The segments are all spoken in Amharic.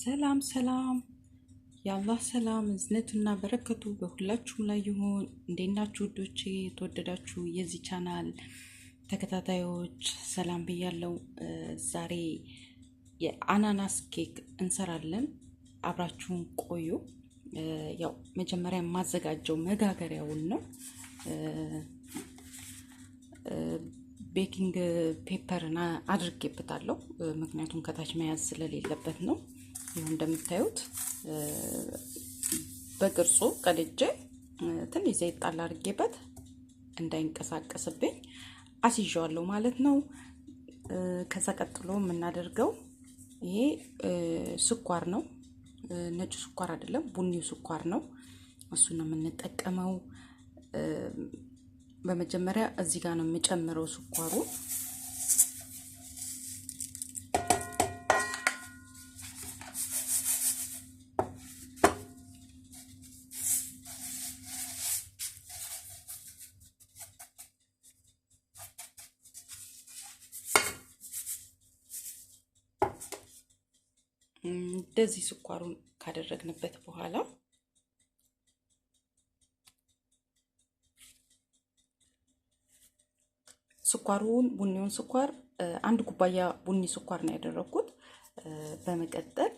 ሰላም ሰላም የአላህ ሰላም እዝነቱና በረከቱ በሁላችሁም ላይ ይሁን። እንዴት ናችሁ ውዶቼ? የተወደዳችሁ የዚህ ቻናል ተከታታዮች ሰላም ብያለሁ። ዛሬ የአናናስ ኬክ እንሰራለን። አብራችሁን ቆዩ። ያው መጀመሪያ የማዘጋጀው መጋገሪያውን ነው። ቤኪንግ ፔፐርና አድርጌበታለሁ፣ ምክንያቱም ከታች መያዝ ስለሌለበት ነው። ይሄው እንደምታዩት በቅርጹ ቀድጄ ትንሽ ዘይት ጣል አድርጌበት እንዳይንቀሳቀስብኝ አስይዤዋለሁ ማለት ነው። ከዛ ቀጥሎ የምናደርገው ይሄ ስኳር ነው። ነጭ ስኳር አይደለም፣ ቡኒው ስኳር ነው። እሱን ነው የምንጠቀመው። በመጀመሪያ እዚህ ጋር ነው የምጨምረው ስኳሩ። እንደዚህ ስኳሩን ካደረግንበት በኋላ ስኳሩን ቡኒውን ስኳር አንድ ኩባያ ቡኒ ስኳር ነው ያደረኩት። በመቀጠል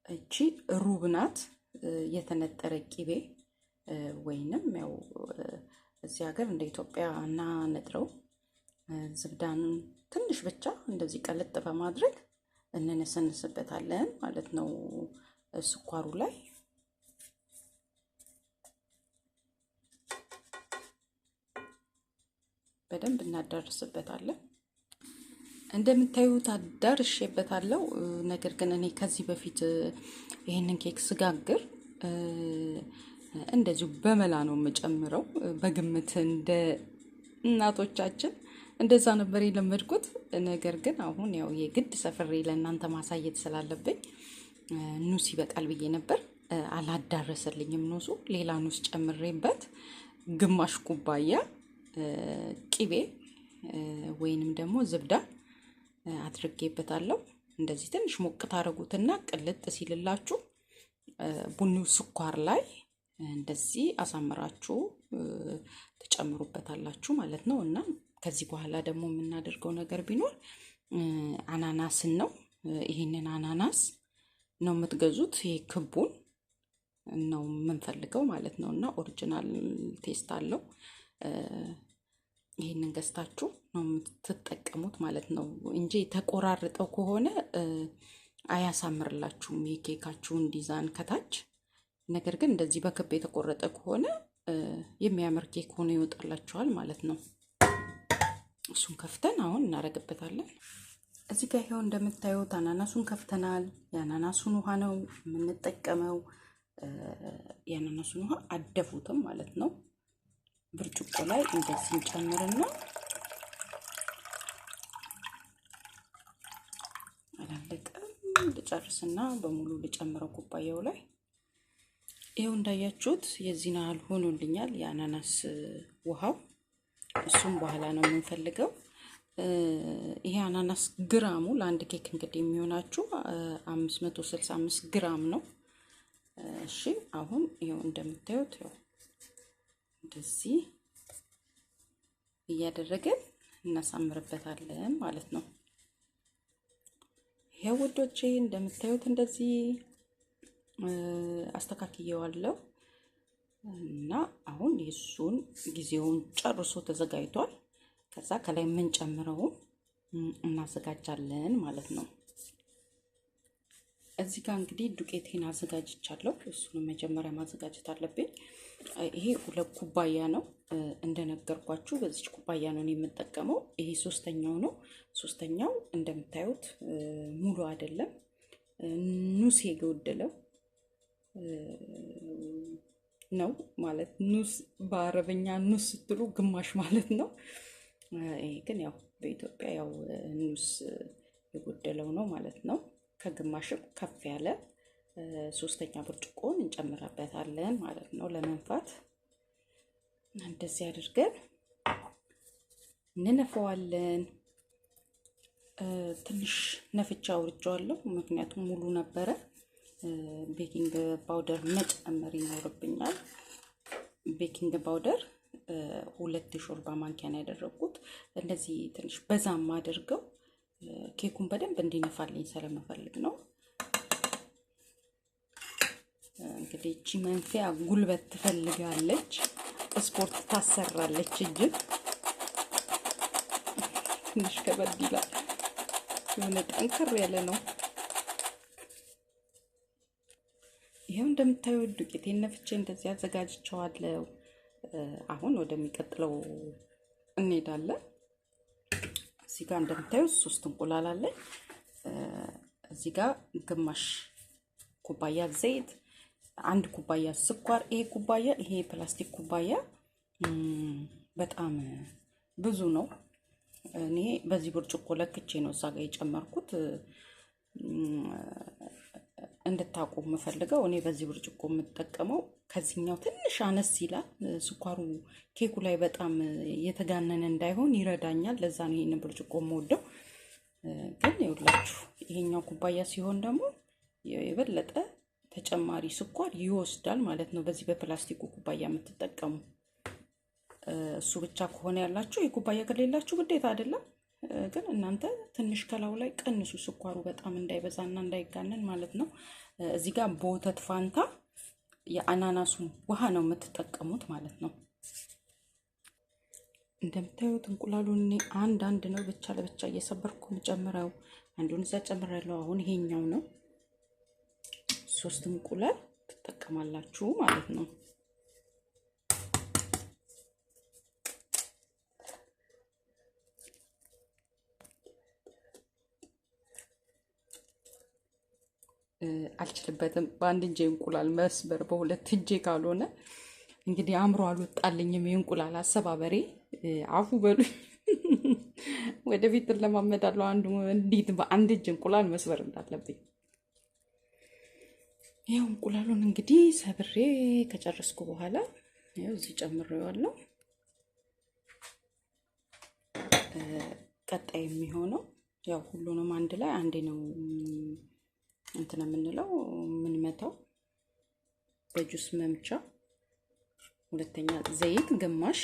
እቺ ሩብ ናት የተነጠረ ቂቤ፣ ወይንም ያው እዚህ ሀገር እንደ ኢትዮጵያ እና ነጥረው ዝብዳን ትንሽ ብቻ እንደዚህ ቀለጥ በማድረግ እንነሰንስበታለን ማለት ነው ስኳሩ ላይ። በደንብ እናዳርስበታለን። እንደምታዩት አዳርሼበታለሁ። ነገር ግን እኔ ከዚህ በፊት ይሄንን ኬክ ስጋግር እንደዚሁ በመላ ነው የምጨምረው፣ በግምት እንደ እናቶቻችን እንደዛ ነበር የለመድኩት። ነገር ግን አሁን ያው የግድ ሰፍሬ ለእናንተ ማሳየት ስላለብኝ ኑስ ይበቃል ብዬ ነበር። አላዳረሰልኝም ኑሱ። ሌላ ኑስ ጨምሬበት ግማሽ ኩባያ ቂቤ ወይንም ደግሞ ዝብዳ አድርጌበታለሁ። እንደዚህ ትንሽ ሞቅ ታረጉትና ቅልጥ ሲልላችሁ ቡኒው ስኳር ላይ እንደዚህ አሳምራችሁ ትጨምሩበታላችሁ ማለት ነው። እና ከዚህ በኋላ ደግሞ የምናደርገው ነገር ቢኖር አናናስን ነው። ይሄንን አናናስ ነው የምትገዙት። ይሄ ክቡን ነው የምንፈልገው ማለት ነው። እና ኦሪጂናል ቴስት አለው። ይሄንን ገዝታችሁ ነው የምትጠቀሙት ማለት ነው እንጂ ተቆራርጠው ከሆነ አያሳምርላችሁም የኬካችሁን ዲዛይን ከታች። ነገር ግን እንደዚህ በክብ የተቆረጠ ከሆነ የሚያምር ኬክ ሆኖ ይወጣላችኋል ማለት ነው። እሱን ከፍተን አሁን እናረግበታለን። እዚህ ጋር ይሄው እንደምታዩት አናናሱን ከፍተናል። የአናናሱን ውሃ ነው የምንጠቀመው። የአናናሱን ውሃ አደፉትም ማለት ነው። ብርጭቆ ላይ እንደዚህ እንጨምርና አላለቀም ልጨርስና በሙሉ ልጨምረው ኩባያው ላይ። ይሄው እንዳያችሁት የዚህን ያህል ሆኖልኛል የአናናስ ውሃው። እሱም በኋላ ነው የምንፈልገው። ይሄ አናናስ ግራሙ ለአንድ ኬክ እንግዲህ የሚሆናችሁ 565 ግራም ነው። እሺ አሁን ይሄው እንደምታዩት ያው እንደዚህ እያደረገን እናሳምርበታለን ማለት ነው። ይሄው ውዶቼ እንደምታዩት እንደዚህ አስተካክየዋለሁ እና አሁን የሱን ጊዜውን ጨርሶ ተዘጋጅቷል። ከዛ ከላይ የምንጨምረውን እናዘጋጃለን ማለት ነው። እዚህ ጋር እንግዲህ ዱቄቴን አዘጋጅቻለሁ። እሱን መጀመሪያ ማዘጋጀት አለብኝ። ይሄ 2 ኩባያ ነው እንደነገርኳችሁ። በዚህ ኩባያ ነው የምጠቀመው። ይሄ ሶስተኛው ነው። ሶስተኛው እንደምታዩት ሙሉ አይደለም፣ ኑስ የጎደለው ነው ማለት ኑስ። በአረበኛ ኑስ ስትሉ ግማሽ ማለት ነው። ይሄ ግን ያው በኢትዮጵያ ያው ኑስ የጎደለው ነው ማለት ነው። ከግማሽም ከፍ ያለ ሶስተኛ ብርጭቆን እንጨምራበታለን ማለት ነው ለመንፋት። እንደዚህ አድርገን እንነፋዋለን። ትንሽ ነፍቻ አውርጄዋለሁ፣ ምክንያቱም ሙሉ ነበረ። ቤኪንግ ፓውደር መጨመር ይኖርብኛል። ቤኪንግ ፓውደር 2 የሾርባ ማንኪያ ነው ያደረኩት። እንደዚህ ትንሽ በዛም አድርገው ኬኩን በደንብ እንዲነፋልኝ ስለምፈልግ ነው። እንግዲህ እቺ መንፊያ ጉልበት ትፈልጋለች፣ ስፖርት ታሰራለች። እጅግ ትንሽ ከበድ ይላል፣ የሆነ ጠንከር ያለ ነው። ይሄው እንደምታዩት ዱቄቴን ነፍቼ እንደዚህ አዘጋጅቼዋለሁ። አሁን ወደሚቀጥለው እንሄዳለን። እዚህ ጋር እንደምታዩት 3 እንቁላል አለ። እዚህ ጋር ግማሽ ኩባያ ዘይት፣ 1 ኩባያ ስኳር። ይሄ ኩባያ ይሄ ፕላስቲክ ኩባያ በጣም ብዙ ነው። እኔ በዚህ ብርጭቆ ለክቼ ነው እዛ ጋር የጨመርኩት። እንድታውቁ የምፈልገው እኔ በዚህ ብርጭቆ የምጠቀመው ከዚህኛው ትንሽ አነስ ይላል። ስኳሩ ኬኩ ላይ በጣም የተጋነነ እንዳይሆን ይረዳኛል። ለዛ ነው ይሄንን ብርጭቆ የምወደው። ግን ይኸውላችሁ ይሄኛው ኩባያ ሲሆን ደግሞ የበለጠ ተጨማሪ ስኳር ይወስዳል ማለት ነው። በዚህ በፕላስቲኩ ኩባያ የምትጠቀሙ እሱ ብቻ ከሆነ ያላችሁ የኩባያ ከሌላችሁ ግዴታ አይደለም። ግን እናንተ ትንሽ ከላው ላይ ቀንሱ፣ ስኳሩ በጣም እንዳይበዛና እንዳይጋነን ማለት ነው። እዚህ ጋር በወተት ፋንታ የአናናሱን ውሃ ነው የምትጠቀሙት ማለት ነው። እንደምታዩት እንቁላሉን እኔ አንድ ነው ብቻ ለብቻ እየሰበርኩ የምጨምረው። አንዱን እዛ ጨምራለሁ። አሁን ይሄኛው ነው። 3 እንቁላል ትጠቀማላችሁ ማለት ነው። አልችልበትም በአንድ እጄ እንቁላል መስበር፣ በሁለት እጄ ካልሆነ እንግዲህ አምሮ አልወጣልኝም የእንቁላል አሰባበሬ። አፉ በሉኝ። ወደፊት ለማመዳለሁ አንዱ እንዴት በአንድ እጅ እንቁላል መስበር እንዳለብኝ። ይሄው እንቁላሉን እንግዲህ ሰብሬ ከጨረስኩ በኋላ ይሄው እዚህ ጨምሬዋለሁ። ቀጣይ የሚሆነው ያው ሁሉንም አንድ ላይ አንዴ ነው እንትን የምንለው የምንመታው በጁስ መምቻ። ሁለተኛ ዘይት ግማሽ፣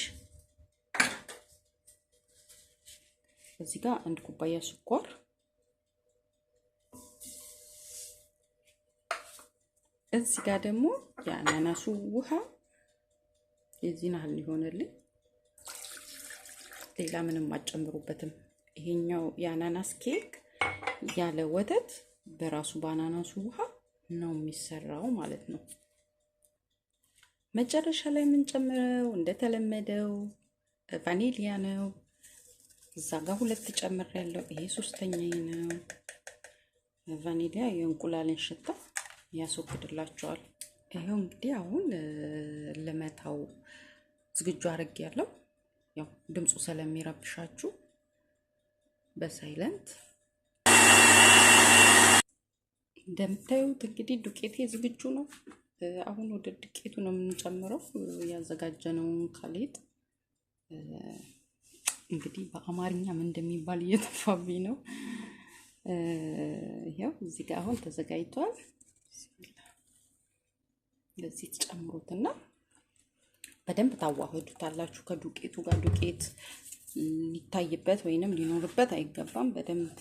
እዚህ ጋር 1 ኩባያ ስኳር፣ እዚህ ጋር ደግሞ የአናናሱ ውሃ የዚህን ያህል ሊሆንልኝ፣ ሌላ ምንም አጨምሩበትም። ይሄኛው የአናናስ ኬክ ያለ ወተት በራሱ በአናናሱ ውሃ ነው የሚሰራው ማለት ነው። መጨረሻ ላይ የምንጨምረው እንደተለመደው ቫኒሊያ ነው። እዛ ጋር 2 ጨምሬያለሁ። ይሄ 3ኛዬ ነው። ቫኒሊያ የእንቁላልን ሽታ ያስወግድላቸዋል። ይሄው እንግዲህ አሁን ለመታው ዝግጁ አድርጌያለሁ። ያው ድምፁ ስለሚረብሻችሁ በሳይለንት። እንደምታዩት እንግዲህ ዱቄቴ ዝግጁ ነው። አሁን ወደ ዱቄቱ ነው የምንጨምረው ያዘጋጀነውን ካሌት። እንግዲህ በአማርኛ ምን እንደሚባል እየጠፋብኝ ነው። ይሄው እዚህ ጋር አሁን ተዘጋጅቷል። ለዚህ ተጨምሩትና በደንብ ታዋህዱታላችሁ ከዱቄቱ ጋር። ዱቄት ሊታይበት ወይንም ሊኖርበት አይገባም። በደንብ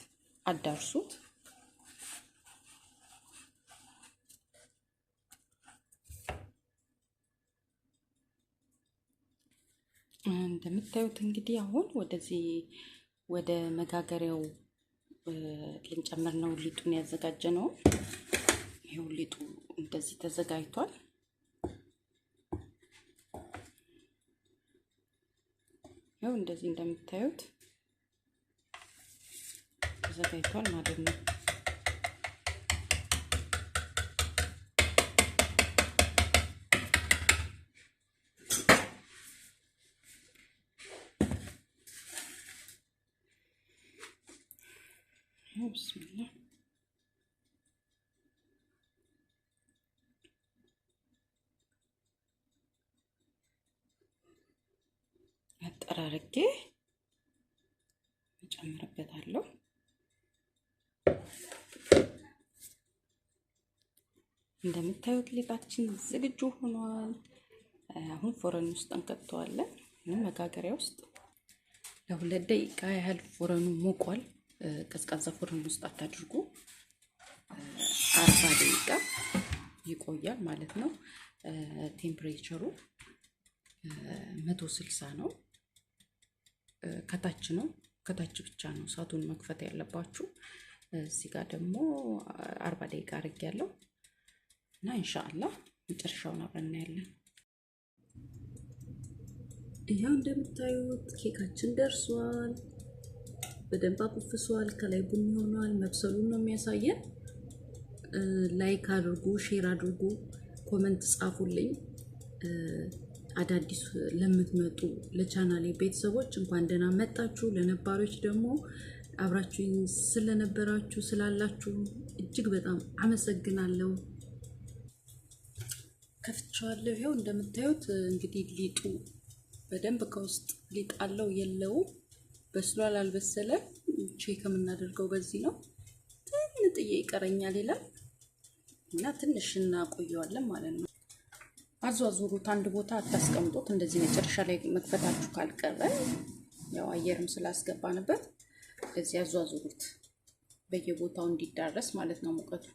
አዳርሱት። እንደምታዩት እንግዲህ አሁን ወደዚህ ወደ መጋገሪያው ልንጨምር ነው ሊጡን ያዘጋጀነው። ይሄው ሊጡ እንደዚህ ተዘጋጅቷል። ይሄው እንደዚህ እንደምታዩት ተዘጋጅቷል ማለት ነው። ብስሚላህ አጠራርጌ እጨምርበታለሁ። እንደምታዩት ሊጣችን ዝግጁ ሆኗል። አሁን ፎረን ውስጥ እንከተዋለን። መጋገሪያ ውስጥ ለ2 ደቂቃ ያህል ፎረኑ ሞቋል። ቀዝቃዛ ፎረን ውስጥ አታድርጉ። 40 ደቂቃ ይቆያል ማለት ነው። ቴምፕሬቸሩ 160 ነው። ከታች ነው፣ ከታች ብቻ ነው እሳቱን መክፈት ያለባችሁ። እዚህ ጋር ደግሞ 40 ደቂቃ አድርጌያለሁ እና ኢንሻአላህ መጨረሻውን አብረን እናያለን። ይሄው እንደምታዩት ኬካችን ደርሷል። በደንብ አቁፍሷል። ከላይ ቡኒ ሆኗል። መብሰሉን ነው የሚያሳየን። ላይክ አድርጉ፣ ሼር አድርጉ፣ ኮመንት ጻፉልኝ። አዳዲስ ለምትመጡ ለቻናሌ ቤተሰቦች እንኳን ደህና መጣችሁ። ለነባሮች ደግሞ አብራችሁኝ ስለነበራችሁ ስላላችሁ እጅግ በጣም አመሰግናለሁ። ከፍቼዋለሁ። ይሄው እንደምታዩት እንግዲህ ሊጡ በደንብ ከውስጥ ሊጥ አለው የለውም፣ በስሏል አልበሰለም፣ ቼክ የምናደርገው በዚህ ነው። ትንጥዬ ይቀረኛል ይላል እና ትንሽ እናቆየዋለን ማለት ነው። አዟዙሩት፣ አንድ ቦታ አታስቀምጡት። እንደዚህ መጨረሻ ላይ መክፈታችሁ ካልቀረ ያው አየርም ስላስገባንበት እንደዚህ አዟዙሩት፣ በየቦታው እንዲዳረስ ማለት ነው ሙቀቱ።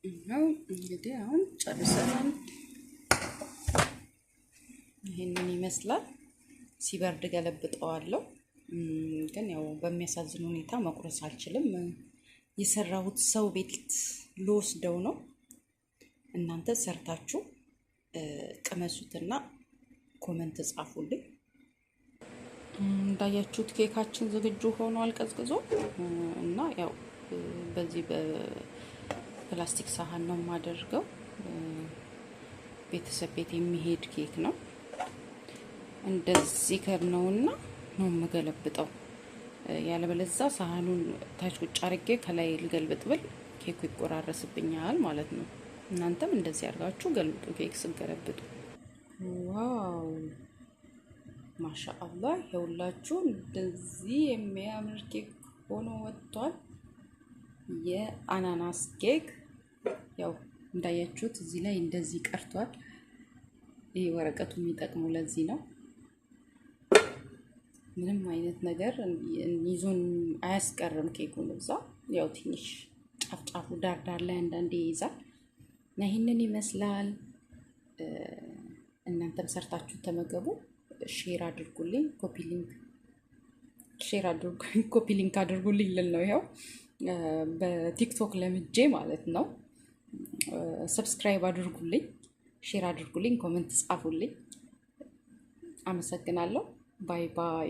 ይሄው እንግዲህ አሁን ጨርሰናል። ይሄንን ይመስላል። ሲበርድ ገለብጠዋለሁ። ግን ያው በሚያሳዝን ሁኔታ መቁረስ አልችልም። የሰራሁት ሰው ቤት ልወስደው ነው። እናንተ ሰርታችሁ ቅመሱትና ኮመንት ጻፉልኝ። እንዳያችሁት ኬካችን ዝግጁ ሆኗል ቀዝቅዞ እና ያው በዚህ በፕላስቲክ ሳህን ነው የማደርገው። ቤተሰብ ቤት የሚሄድ ኬክ ነው። እንደዚህ ከርነውና ነው የምገለብጠው። ያለበለዚያ ሳህኑን ታች ቁጭ አድርጌ ከላይ ልገልብጥ ብል ኬኩ ይቆራረስብኛል ማለት ነው። እናንተም እንደዚህ አድርጋችሁ ገልብጡ ኬክ ስገለብጡ። ዋው ማሻአላህ! ይኸውላችሁ እንደዚህ የሚያምር ኬክ ሆኖ ወጥቷል። የአናናስ ኬክ ያው እንዳያችሁት እዚህ ላይ እንደዚህ ቀርቷል። ይሄ ወረቀቱ የሚጠቅመው ለዚህ ነው። ምንም አይነት ነገር ይዞን አያስቀርም ኬኩን። እዛ ያው ትንሽ ጫፍጫፉ ዳርዳር ላይ አንዳንዴ ይይዛል እና ይህንን ይመስላል። እናንተም ሰርታችሁ ተመገቡ። ሼር አድርጉልኝ፣ ኮፒ ሊንክ አድርጉልኝ ልል ነው። ይኸው በቲክቶክ ለምጄ ማለት ነው። ሰብስክራይብ አድርጉልኝ፣ ሼር አድርጉልኝ፣ ኮመንት ጻፉልኝ። አመሰግናለሁ። ባይ ባይ።